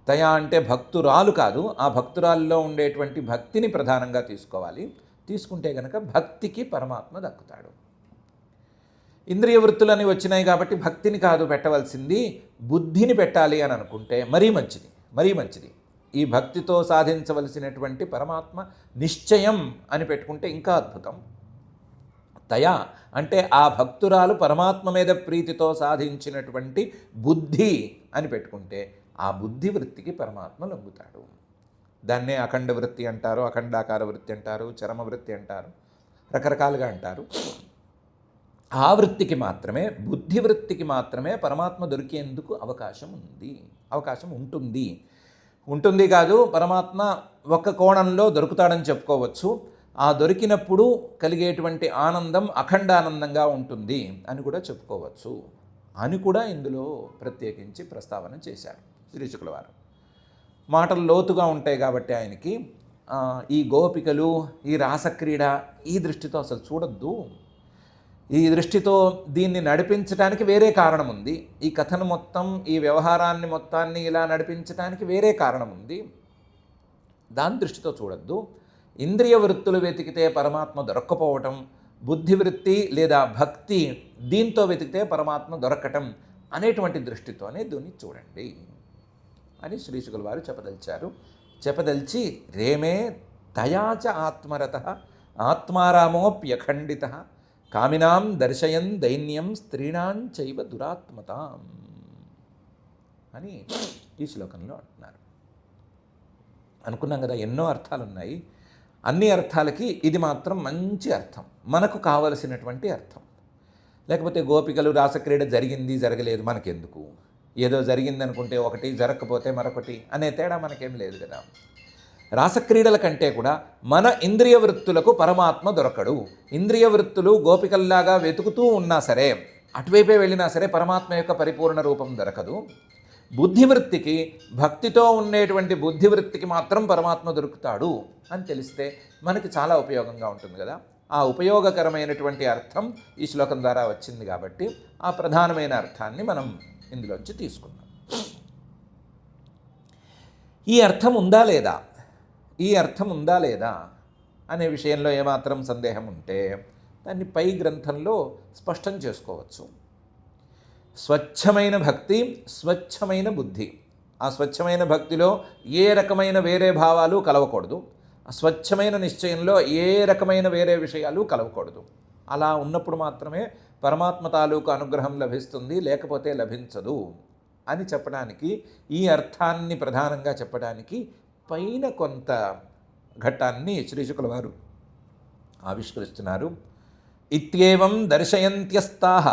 తయా అంటే భక్తురాలు కాదు, ఆ భక్తురాల్లో ఉండేటువంటి భక్తిని ప్రధానంగా తీసుకోవాలి. తీసుకుంటే కనుక భక్తికి పరమాత్మ దక్కుతాడు. ఇంద్రియ వృత్తులని వచ్చినాయి కాబట్టి భక్తిని కాదు పెట్టవలసింది, బుద్ధిని పెట్టాలి అని అనుకుంటే మరీ మంచిది, మరీ మంచిది. ఈ భక్తితో సాధించవలసినటువంటి పరమాత్మ నిశ్చయం అని పెట్టుకుంటే ఇంకా అద్భుతం. తయా అంటే ఆ భక్తురాలు పరమాత్మ మీద ప్రీతితో సాధించినటువంటి బుద్ధి అని పెట్టుకుంటే ఆ బుద్ధి వృత్తికి పరమాత్మ లొంగుతాడు. దాన్నే అఖండ వృత్తి అంటారు, అఖండాకార వృత్తి అంటారు, చరమ వృత్తి అంటారు, రకరకాలుగా అంటారు. ఆ వృత్తికి మాత్రమే, బుద్ధి వృత్తికి మాత్రమే పరమాత్మ దొరికేందుకు అవకాశం ఉంటుంది కాదు, పరమాత్మ ఒక కోణంలో దొరుకుతాడని చెప్పుకోవచ్చు. ఆ దొరికినప్పుడు కలిగేటువంటి ఆనందం అఖండానందంగా ఉంటుంది అని కూడా చెప్పుకోవచ్చు అని కూడా ఇందులో ప్రత్యేకించి ప్రస్తావన చేశారు శ్రీశుకుల వారు. మాటలు లోతుగా ఉంటాయి కాబట్టి ఆయనకి ఈ గోపికలు, ఈ రాసక్రీడ ఈ దృష్టితో అసలు చూడొద్దు. ఈ దృష్టితో దీన్ని నడిపించడానికి వేరే కారణం ఉంది. ఈ కథను మొత్తం, ఈ వ్యవహారాన్ని మొత్తాన్ని ఇలా నడిపించడానికి వేరే కారణం ఉంది. దాని దృష్టితో చూడొద్దు. ఇంద్రియ వృత్తులు వెతికితే పరమాత్మ దొరక్కపోవటం, బుద్ధి వృత్తి లేదా భక్తి దీంతో వెతికితే పరమాత్మ దొరకటం అనేటువంటి దృష్టితోనే దీన్ని చూడండి అని శ్రీశుకుల వారు చెప్పదలిచి రేమే తయాచ ఆత్మరత ఆత్మారామోప్యఖండిత కామినాం దర్శయన్ దైన్యం స్త్రీణాం చైవ దురాత్మతాం అని ఈ శ్లోకంలో అంటున్నారు. అనుకున్నాం కదా, ఎన్నో అర్థాలు ఉన్నాయి. అన్ని అర్థాలకి ఇది మాత్రం మంచి అర్థం, మనకు కావలసినటువంటి అర్థం. లేకపోతే గోపికలు రాసక్రీడ జరిగింది జరగలేదు మనకెందుకు, ఏదో జరిగిందనుకుంటే ఒకటి, జరగకపోతే మరొకటి అనే తేడా మనకేం లేదు కదా. రాసక్రీడల కంటే కూడా మన ఇంద్రియ వృత్తులకు పరమాత్మ దొరకడు. ఇంద్రియ వృత్తులు గోపికల్లాగా వెతుకుతూ ఉన్నా సరే, అటువైపే వెళ్ళినా సరే పరమాత్మ యొక్క పరిపూర్ణ రూపం దొరకదు. బుద్ధివృత్తికి, భక్తితో ఉండేటువంటి బుద్ధివృత్తికి మాత్రం పరమాత్మ దొరుకుతాడు అని తెలిస్తే మనకి చాలా ఉపయోగంగా ఉంటుంది కదా. ఆ ఉపయోగకరమైనటువంటి అర్థం ఈ శ్లోకం ద్వారా వచ్చింది కాబట్టి ఆ ప్రధానమైన అర్థాన్ని మనం ఇందులోంచి తీసుకున్నాం. ఈ అర్థం ఉందా లేదా అనే విషయంలో ఏమాత్రం సందేహం ఉంటే దాన్ని పై గ్రంథంలో స్పష్టం చేసుకోవచ్చు. స్వచ్ఛమైన భక్తి, స్వచ్ఛమైన బుద్ధి. ఆ స్వచ్ఛమైన భక్తిలో ఏ రకమైన వేరే భావాలు కలవకూడదు. ఆ స్వచ్ఛమైన నిశ్చయంలో ఏ రకమైన వేరే విషయాలు కలవకూడదు. అలా ఉన్నప్పుడు మాత్రమే పరమాత్మ తాలూకు అనుగ్రహం లభిస్తుంది, లేకపోతే లభించదు అని చెప్పడానికి, ఈ అర్థాన్ని ప్రధానంగా చెప్పడానికి పైన కొంత ఘట్టాన్ని శ్రీశుకుల వారు ఆవిష్కరిస్తున్నారు. ఇత్యేవం దర్శయంత్యస్తాః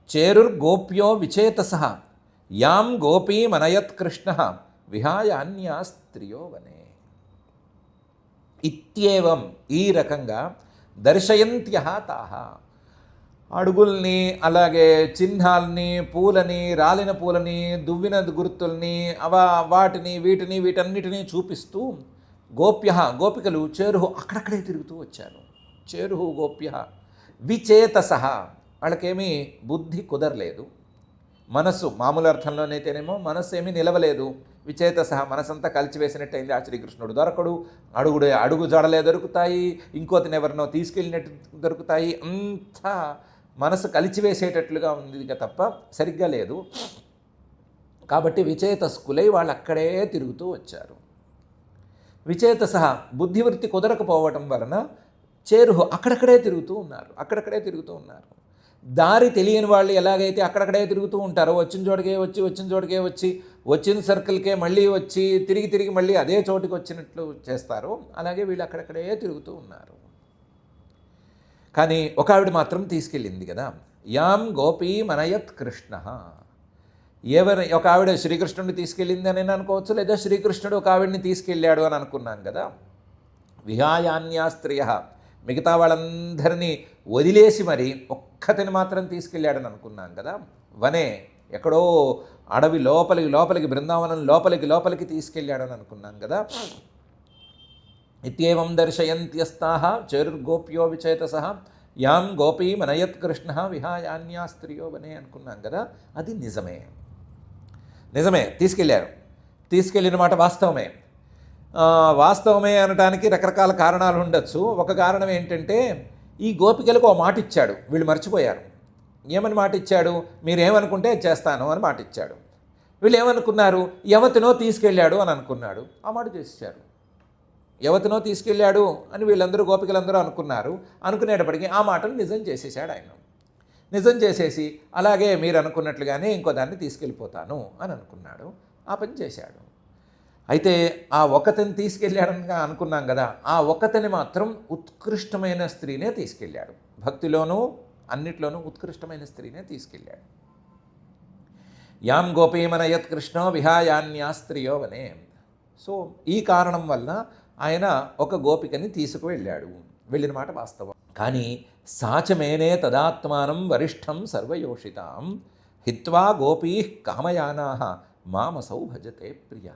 చేరుర్గోప్యో విచేతసః యాం గోపీమనయత్ కృష్ణః విహాయాన్యా స్త్రియో వనే. ఇత్యేవం ఈ రకంగా దర్శయంత్యః తాః అడుగుల్ని, అలాగే చిహ్నాల్ని, పూలని, రాలిన పూలని, దువ్విన గుర్తుల్ని, వాటిని వీటన్నిటినీ చూపిస్తూ గోపికలు చేరుహు అక్కడక్కడే తిరుగుతూ వచ్చారు. చేరుహు గోప్య విచేతసః వాళ్ళకేమీ బుద్ధి కుదరలేదు. మనస్సు మామూలు అర్థంలోనైతేనేమో మనస్సు ఏమీ నిలవలేదు. విచేతసః మనసంతా కలిచివేసినట్టయింది. ఆ శ్రీకృష్ణుడు దొరకడు, అడుగు జడలే దొరుకుతాయి, ఇంకోతిని ఎవరినో తీసుకెళ్ళినట్టు దొరుకుతాయి. అంతా మనసు కలిచివేసేటట్లుగా ఉంది తప్ప సరిగ్గా లేదు. కాబట్టి విచేతస్కులై వాళ్ళు అక్కడే తిరుగుతూ వచ్చారు. విచేతసః బుద్ధివృత్తి కుదరకపోవటం వలన చేరుహు అక్కడక్కడే తిరుగుతూ ఉన్నారు. దారి తెలియని వాళ్ళు ఎలాగైతే అక్కడక్కడే తిరుగుతూ ఉంటారో, వచ్చిన చోటుకే వచ్చి వచ్చిన సర్కిల్కే మళ్ళీ వచ్చి తిరిగి మళ్ళీ అదే చోటుకి వచ్చినట్లు చేస్తారో, అలాగే వీళ్ళు అక్కడక్కడే తిరుగుతూ ఉన్నారు. కానీ ఒక ఆవిడ మాత్రం తీసుకెళ్ళింది కదా. యాం గోపీ మనయత్ కృష్ణ. ఒక ఆవిడ శ్రీకృష్ణుడిని తీసుకెళ్ళింది అని అనుకోవచ్చు, లేదా శ్రీకృష్ణుడు ఒక ఆవిడని తీసుకెళ్ళాడు అని అనుకున్నాం కదా. విహాయాన్యా స్త్రియ మిగతా వాళ్ళందరినీ వదిలేసి మరి ఒక్కతిని మాత్రం తీసుకెళ్ళాడని అనుకున్నాం కదా. వనే ఎక్కడో అడవి లోపలికి బృందావనం లోపలికి తీసుకెళ్ళాడని అనుకున్నాం కదా. ఇత్యేవం దర్శయంత్యస్తాః చేరుర్గోప్యో విచేతసః యాం గోపీ మనయత్ కృష్ణ విహాయాన్యా స్త్రియో వనే అనుకున్నాం కదా, అది నిజమే తీసుకెళ్ళిన మాట వాస్తవమే. వాస్తవమే అనడానికి రకరకాల కారణాలు ఉండొచ్చు. ఒక కారణం ఏంటంటే ఈ గోపికలకు ఒక మాట ఇచ్చాడు, వీళ్ళు మర్చిపోయారు. ఏమని మాట ఇచ్చాడు? మీరేమనుకుంటే చేస్తాను అని మాట ఇచ్చాడు. వీళ్ళు ఏమనుకున్నారు? ఎవతినో తీసుకెళ్ళాడు అని అనుకున్నాడు, ఆ మాట చేశారు. ఎవతినో తీసుకెళ్ళాడు అని వీళ్ళందరూ గోపికలందరూ అనుకునేటప్పటికీ ఆ మాటను నిజం చేసేసాడు ఆయన. నిజం చేసేసి అలాగే మీరు అనుకున్నట్లుగానే ఇంకో దాన్ని తీసుకెళ్ళిపోతాను అని అనుకున్నాడు. ఆ పని చేశాడు. అయితే ఆ ఒకతని తీసుకెళ్ళాడని అనుకున్నాం కదా, ఆ ఒకతని మాత్రం ఉత్కృష్టమైన స్త్రీనే తీసుకెళ్ళాడు. భక్తిలోనూ అన్నిట్లోనూ ఉత్కృష్టమైన స్త్రీనే తీసుకెళ్ళాడు. యాం గోపీమనయత్ కృష్ణో విహాయాన్యా స్త్రియో వనే. సో ఈ కారణం వల్ల ఆయన ఒక గోపికని తీసుకువెళ్ళాడు. వెళ్ళిన మాట వాస్తవం. కానీ సాచమేనే తదాత్మానం వరిష్టం సర్వయోషితాం హిత్వా గోపీ కామయానా మామసౌ భజతే ప్రియ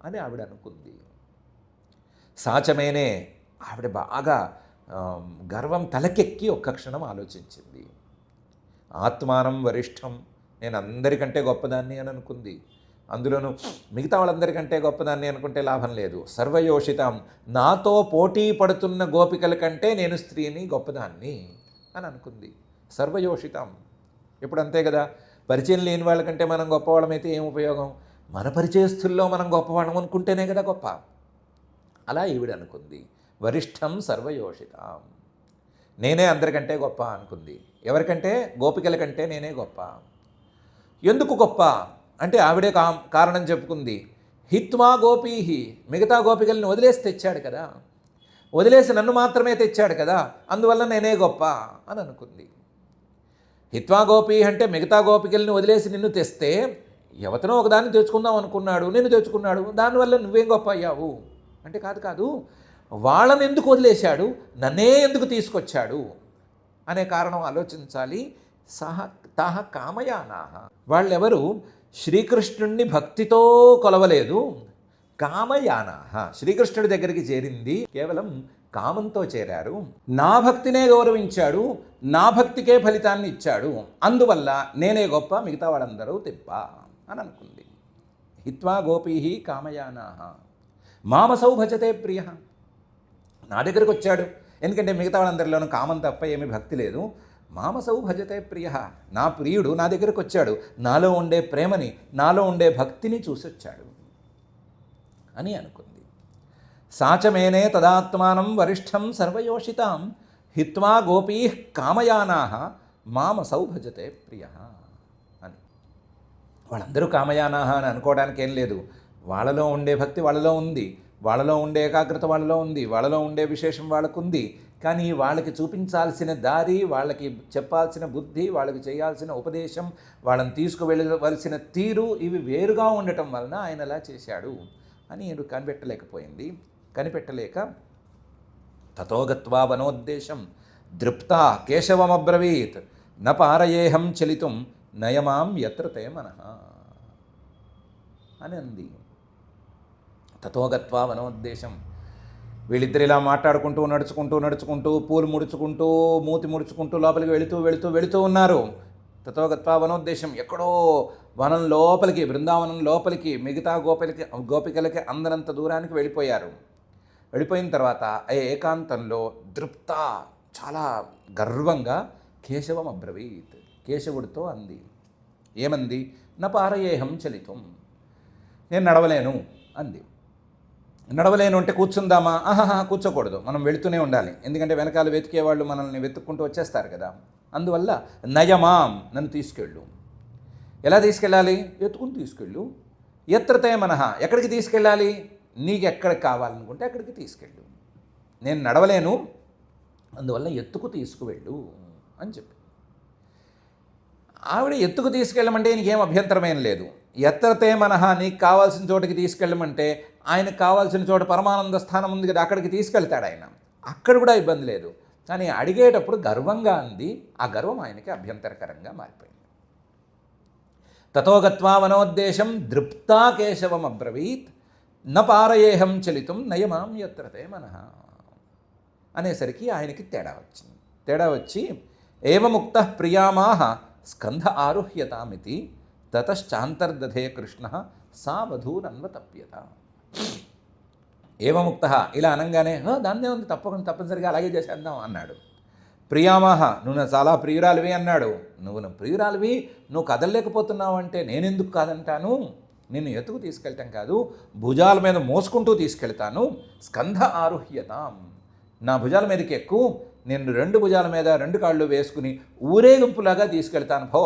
అని ఆవిడ అనుకుంది. సాచమేనే ఆవిడ బాగా గర్వం తలకెక్కి ఒక్క క్షణం ఆలోచించింది. ఆత్మానం వరిష్టం, నేను అందరికంటే గొప్పదాన్ని అని అనుకుంది. అందులోనూ మిగతా వాళ్ళందరికంటే గొప్పదాన్ని అనుకుంటే లాభం లేదు. సర్వయోషితం, నాతో పోటీ పడుతున్న గోపికల కంటే నేను స్త్రీని గొప్పదాన్ని అని అనుకుంది. సర్వయోషితం, ఇప్పుడు అంతే కదా, పరిచయం లేని వాళ్ళకంటే మనం గొప్పవాళ్ళమైతే ఏం ఉపయోగం? మన పరిచయస్తుల్లో మనం గొప్పవాళ్ళం అనుకుంటేనే కదా గొప్ప. అలా ఈవిడ అనుకుంది. వరిష్టం సర్వయోషితం, నేనే అందరికంటే గొప్ప అనుకుంది. ఎవరికంటే? గోపికల కంటే నేనే గొప్ప. ఎందుకు గొప్ప అంటే ఆవిడే కారణం చెప్పుకుంది. హిత్వా గోపీహి, మిగతా గోపికల్ని వదిలేసి తెచ్చాడు కదా, వదిలేసి నన్ను మాత్రమే తెచ్చాడు కదా, అందువల్ల నేనే గొప్ప అని అనుకుంది. హిత్వా గోపీ అంటే మిగతా గోపికల్ని వదిలేసి నిన్ను తెస్తే ఎవతనో ఒకదాన్ని తెచ్చుకుందాం అనుకున్నాడు, నిన్ను తెచ్చుకున్నాడు, దానివల్ల నువ్వేం గొప్ప అయ్యావు అంటే కాదు, వాళ్ళని ఎందుకు వదిలేశాడు, నన్నే ఎందుకు తీసుకొచ్చాడు అనే కారణం ఆలోచించాలి. తాహ కామయానాహ, వాళ్ళెవరు శ్రీకృష్ణుణ్ణి భక్తితో కొలవలేదు, కామయానాహ, శ్రీకృష్ణుడి దగ్గరికి చేరింది కేవలం కామంతో చేరారు. నా భక్తినే గౌరవించాడు, నా భక్తికే ఫలితాన్ని ఇచ్చాడు, అందువల్ల నేనే గొప్ప, మిగతా వాళ్ళందరూ తిప్ప అని అనుకుంది. హిత్వా గోపీ కామయానాహ మామసౌ భజతే ప్రియ, నా దగ్గరకు వచ్చాడు, ఎందుకంటే మిగతా వాళ్ళందరిలోనూ కామం తప్ప ఏమీ భక్తి లేదు. మామసౌ భజతే ప్రియ, నా ప్రియుడు నా దగ్గరకు వచ్చాడు, నాలో ఉండే ప్రేమని, నాలో ఉండే భక్తిని చూసి వచ్చాడు అని అనుకుంది. సాచమేనే తదాత్మానం వరిష్టం సర్వయోషితాం హిత్వా గోపీ కామయానాహ మామసౌ భజతే ప్రియ అని. వాళ్ళందరూ కామయానాహ అని అనుకోవడానికి ఏం లేదు. వాళ్ళలో ఉండే భక్తి వాళ్ళలో ఉంది, వాళ్ళలో ఉండే ఏకాగ్రత వాళ్ళలో ఉంది, వాళ్ళలో ఉండే విశేషం వాళ్ళకుంది. కానీ వాళ్ళకి చూపించాల్సిన దారి, వాళ్ళకి చెప్పాల్సిన బుద్ధి, వాళ్ళకి చేయాల్సిన ఉపదేశం, వాళ్ళని తీసుకువెళ్ళవలసిన తీరు ఇవి వేరుగా ఉండటం వలన ఆయన అలా చేశాడు అని కనిపెట్టలేక తతోగత్వా వనోద్దేశం దృప్తా కేశవమబ్రవీత్ న పారయేహం చలితుం నయమాం యత్ర తే మనః అని అంది. తతోగత్వా వనోద్దేశం, వీళ్ళిద్దరు ఇలా మాట్లాడుకుంటూ నడుచుకుంటూ పూలు ముడుచుకుంటూ మూతి ముడుచుకుంటూ లోపలికి వెళుతూ ఉన్నారు. తతోగత్వా వనోద్దేశం, ఎక్కడో వనం లోపలికి, బృందావనం లోపలికి, మిగతా గోపికలకి అందనంత దూరానికి వెళ్ళిపోయారు. వెళ్ళిపోయిన తర్వాత ఏకాంతంలో దృప్త, చాలా గర్వంగా కేశవం అబ్రవీత్, కేశవుడితో అంది. ఏమంది? నా పారయేహం చలితం, నేను నడవలేను అంది. నడవలేను అంటే కూర్చుందామా? కూర్చోకూడదు, మనం వెళుతూనే ఉండాలి. ఎందుకంటే వెనకాల వెతికేవాళ్ళు మనల్ని వెతుక్కుంటూ వచ్చేస్తారు కదా. అందువల్ల నయమాం, నన్ను తీసుకెళ్ళు. ఎలా తీసుకెళ్ళాలి? ఎత్తుకుని తీసుకెళ్ళు. ఎత్రతే మనః, ఎక్కడికి తీసుకెళ్ళాలి? నీకు ఎక్కడికి కావాలనుకుంటే అక్కడికి తీసుకెళ్ళు. నేను నడవలేను, అందువల్ల ఎత్తుకు తీసుకువెళ్ళు అని చెప్పి. ఆవిడ ఎత్తుకు తీసుకెళ్ళమంటే నీకేం అభ్యంతరమేం లేదు. ఎత్రతే మనః, నీకు కావాల్సిన చోటుకి తీసుకెళ్ళమంటే ఆయనకు కావాల్సిన చోట పరమానంద స్థానం ఉంది కదా, అక్కడికి తీసుకెళ్తాడు ఆయన, అక్కడ కూడా ఇబ్బంది లేదు. కానీ అడిగేటప్పుడు గర్వంగా అంది, ఆ గర్వం ఆయనకి అభ్యంతరకరంగా మారిపోయింది. తతోగత్వా వనోద్దేశం దృప్తా కేశవం అబ్రవీత్ న పారయేహం చలితుం నయమాం యత్రతే మనః అనేసరికి ఆయనకి తేడా వచ్చింది. తేడా వచ్చి ఏవముక్త ప్రియామాహ స్కంధ ఆరుహ్యతామితి తతశ్చాంతర్దధే కృష్ణ సా వధూరన్వతప్యత. ఏవముక్త ఇలా అనగానే దాన్నే ఉంది, తప్పనిసరిగా అలాగే చేసేద్దాం అన్నాడు. ప్రియామాహ, నువ్వు నా చాలా ప్రియురాలివి అన్నాడు. నువ్వు ప్రియురాలివి, నువ్వు కదలలేకపోతున్నావు అంటే నేనెందుకు కాదంటాను? నిన్ను ఎత్తుకు తీసుకెళ్ళటం కాదు, భుజాల మీద మోసుకుంటూ తీసుకెళ్తాను. స్కంధ ఆరుహ్యతాం, నా భుజాల మీదకి ఎక్కువ, నేను 2 భుజాల మీద 2 కాళ్ళు వేసుకుని ఊరేగింపులాగా తీసుకెళ్తాను పో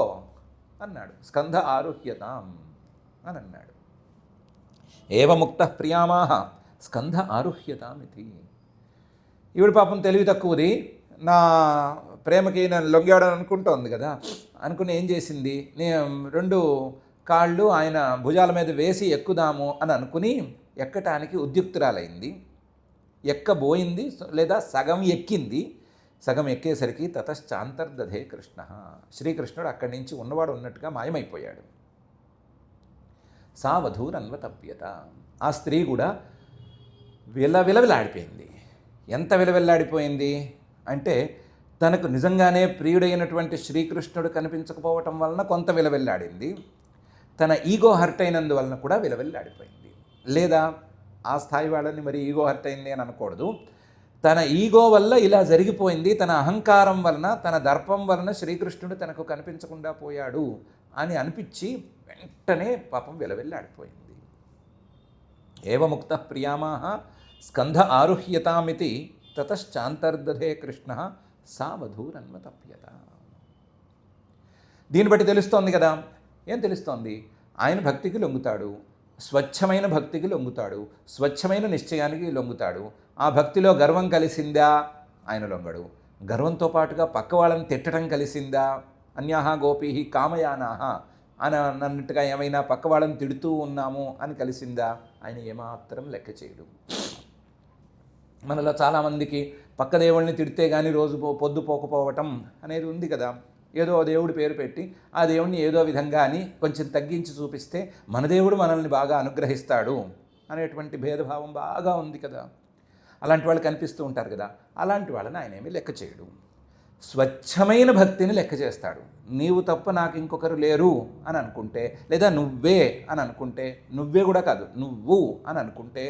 అన్నాడు. స్కంధ ఆరుహ్యతాం అని అన్నాడు. ఏవముక్త ప్రియామాహ స్కంధ ఆరుహ్యతామితి. ఈవిడ పాపం తెలివి తక్కువది, నా ప్రేమకి నన్ను లొంగాడని అనుకుంటోంది కదా. అనుకుని ఏం చేసింది, నేను 2 కాళ్ళు ఆయన భుజాల మీద వేసి ఎక్కుదాము అని అనుకుని ఎక్కటానికి ఉద్యుక్తురాలైంది. ఎక్కబోయింది, లేదా సగం ఎక్కింది. సగం ఎక్కేసరికి తతశ్చాంతర్దధే కృష్ణ, శ్రీకృష్ణుడు అక్కడి నుంచి ఉన్నవాడు ఉన్నట్టుగా మాయమైపోయాడు. సా వధూరన్వతప్యత, ఆ స్త్రీ కూడా విలవిలాడిపోయింది. ఎంత విలవిల్లాడిపోయింది అంటే తనకు నిజంగానే ప్రియుడైనటువంటి శ్రీకృష్ణుడు కనిపించకపోవటం వలన కొంత విలవిల్లాడింది, తన ఈగో హర్ట్ అయినందువలన కూడా విలవిల్లాడిపోయింది. లేదా ఆ స్థాయి వాళ్ళని మరి ఈగో హర్ట్ అయింది అని అనకూడదు, తన ఈగో వల్ల ఇలా జరిగిపోయింది, తన అహంకారం వలన, తన దర్పం వలన శ్రీకృష్ణుడు తనకు కనిపించకుండా పోయాడు అని అనిపించి వెంటనే పాపం విలవిల్లాడిపోయింది. ఏవముక్త ప్రియామాహ స్కంధ ఆరుహ్యతామితి తతశ్చాంతర్దధే కృష్ణ సా వధూరన్వతప్యత. దీన్ని బట్టి తెలుస్తోంది కదా, ఏం తెలుస్తోంది? ఆయన భక్తికి లొంగుతాడు, స్వచ్ఛమైన భక్తికి లొంగుతాడు, స్వచ్ఛమైన నిశ్చయానికి లొంగుతాడు. ఆ భక్తిలో గర్వం కలిసిందా? ఆయన లొంగడు. గర్వంతో పాటుగా పక్క వాళ్ళని తిట్టడం కలిసిందా? అన్యాహ గోపీ కామయానాహ అని అన్నట్టుగా ఏమైనా పక్క వాళ్ళని తిడుతూ ఉన్నాము అని కలిసిందా? ఆయన ఏమాత్రం లెక్క చేయడు. మనలో చాలామందికి పక్క దేవుళ్ళని తిడితే కానీ రోజు పొద్దు పోకపోవటం అనేది ఉంది కదా. ఏదో దేవుడి పేరు పెట్టి ఆ దేవుడిని ఏదో విధంగా అని కొంచెం తగ్గించి చూపిస్తే మన దేవుడు మనల్ని బాగా అనుగ్రహిస్తాడు అనేటువంటి భేదభావం బాగా ఉంది కదా. అలాంటి వాళ్ళు కనిపిస్తూ ఉంటారు కదా. అలాంటి వాళ్ళని ఆయన ఏమీ లెక్క చేయడు. స్వచ్ఛమైన భక్తిని లెక్క చేస్తాడు. నీవు తప్ప నాకు ఇంకొకరు లేరు అని అనుకుంటే, లేదా నువ్వే అని అనుకుంటే, నువ్వే కూడా కాదు నువ్వు అని అనుకుంటే,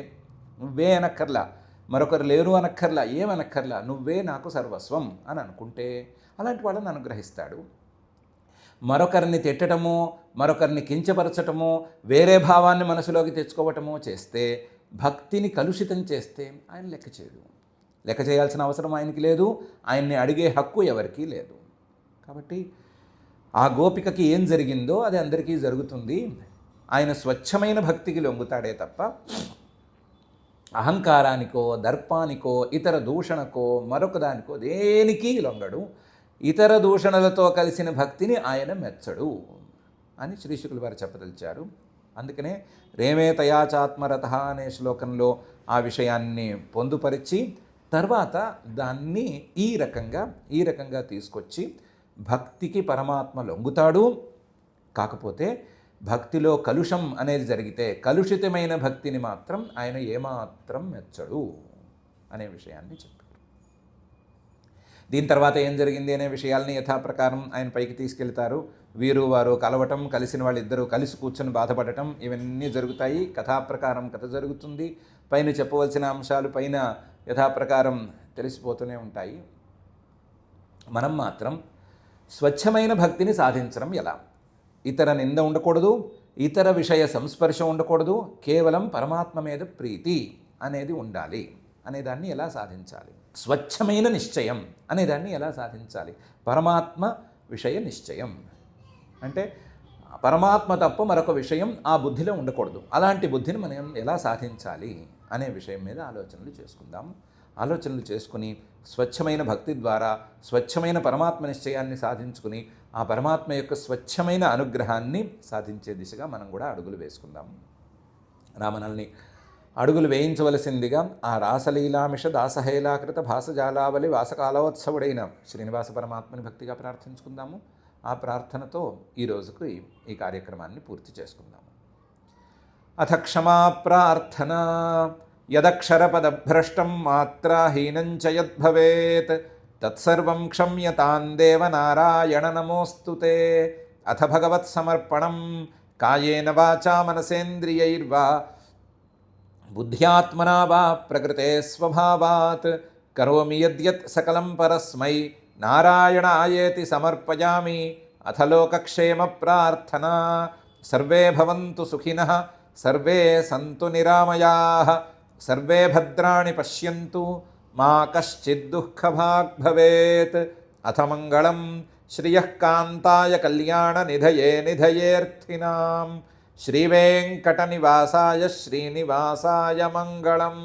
నువ్వే అనక్కర్లా, మరొకరు లేరు అనక్కర్లా, ఏమనక్కర్లా, నువ్వే నాకు సర్వస్వం అని అనుకుంటే అలాంటి వాళ్ళని అనుగ్రహిస్తాడు. మరొకరిని తిట్టడమో, మరొకరిని కించపరచటమో, వేరే భావాన్ని మనసులోకి తెచ్చుకోవటమో చేస్తే, భక్తిని కలుషితం చేస్తే ఆయన లెక్క చేయడు. లెక్క చేయాల్సిన అవసరం ఆయనకి లేదు, ఆయన్ని అడిగే హక్కు ఎవరికీ లేదు. కాబట్టి ఆ గోపికకి ఏం జరిగిందో అది అందరికీ జరుగుతుంది. ఆయన స్వచ్ఛమైన భక్తికి లొంగుతాడే తప్ప అహంకారానికో, దర్పానికో, ఇతర దూషణకో, మరొక దానికో దేనికి లొంగడు. ఇతర దూషణలతో కలిసిన భక్తిని ఆయన మెచ్చడు అని శ్రీశుకుల వారు చెప్పదలిచారు. అందుకనే రేమే తయాచాత్మరత అనే శ్లోకంలో ఆ విషయాన్ని పొందుపరిచి తర్వాత దాన్ని ఈ రకంగా తీసుకొచ్చి భక్తికి పరమాత్మ లొంగుతాడు. కాకపోతే భక్తిలో కలుషం అనేది జరిగితే కలుషితమైన భక్తిని మాత్రం ఆయన ఏమాత్రం మెచ్చడు అనే విషయాన్ని చెప్పారు. దీని తర్వాత ఏం జరిగింది అనే విషయాల్ని యథాప్రకారం ఆయన పైకి తీసుకెళ్తారు. వీరు వారు కలవటం, కలిసిన వాళ్ళిద్దరూ కలిసి కూర్చొని బాధపడటం, ఇవన్నీ జరుగుతాయి. కథాప్రకారం కథ జరుగుతుంది. పైన చెప్పవలసిన అంశాలు పైన యథాప్రకారం తెలిసిపోతూనే ఉంటాయి. మనం మాత్రం స్వచ్ఛమైన భక్తిని సాధించడం ఎలా? ఇతర నింద ఉండకూడదు, ఇతర విషయ సంస్పర్శ ఉండకూడదు, కేవలం పరమాత్మ మీద ప్రీతి అనేది ఉండాలి అనేదాన్ని ఎలా సాధించాలి? స్వచ్ఛమైన నిశ్చయం అనేదాన్ని ఎలా సాధించాలి? పరమాత్మ విషయ నిశ్చయం అంటే పరమాత్మ తప్ప మరొక విషయం ఆ బుద్ధిలో ఉండకూడదు. అలాంటి బుద్ధిని మనం ఎలా సాధించాలి అనే విషయం మీద ఆలోచనలు చేసుకుందాం. ఆలోచనలు చేసుకుని స్వచ్ఛమైన భక్తి ద్వారా స్వచ్ఛమైన పరమాత్మ నిశ్చయాన్ని సాధించుకుని ఆ పరమాత్మ యొక్క స్వచ్ఛమైన అనుగ్రహాన్ని సాధించే దిశగా మనం కూడా అడుగులు వేసుకుందాం. రామనల్ని అడుగులు వేయించవలసిందిగా ఆ రాసలీలామిష దాసహేలాకృత భాసజాలావలి వాసకాలోత్సవుడైన శ్రీనివాస పరమాత్మని భక్తిగా ప్రార్థించుకుందాము. ఆ ప్రార్థనతో ఈరోజుకు ఈ కార్యక్రమాన్ని పూర్తి చేసుకుందాము. అథ క్షమా ప్రార్థన. యదక్షరపదభ్రష్టం మాత్రాహీనం చ యద్భవేత్ తత్సర్వం క్షమ్యతాం దేవ నారాయణ నమోऽस्तु తే. అథ భగవత్సమర్పణం కాయేన వాచా మనసేంద్రియైర్వా బుద్ధ్యాత్మనా వా ప్రకృతే స్వభావాత్ కరోమి యద్యత్ సకలం పరస్మై నారాయణాయేతి సమర్పయామి. అథ లోకక్షేమ ప్రార్థనా. సర్వే భవంతు సుఖినః, సర్వే సంతు నిరామయాః, సర్వే భద్రాణి పశ్యంతు, మా కశ్చిద్ దుఃఖభాగ్ భవేత్. అథ మంగళం శ్రియః కాంతాయ కళ్యాణ నిధయే నిధయేర్థినాం. శ్రీవేంకటనివాసాయ శ్రీనివాసాయ మంగళం.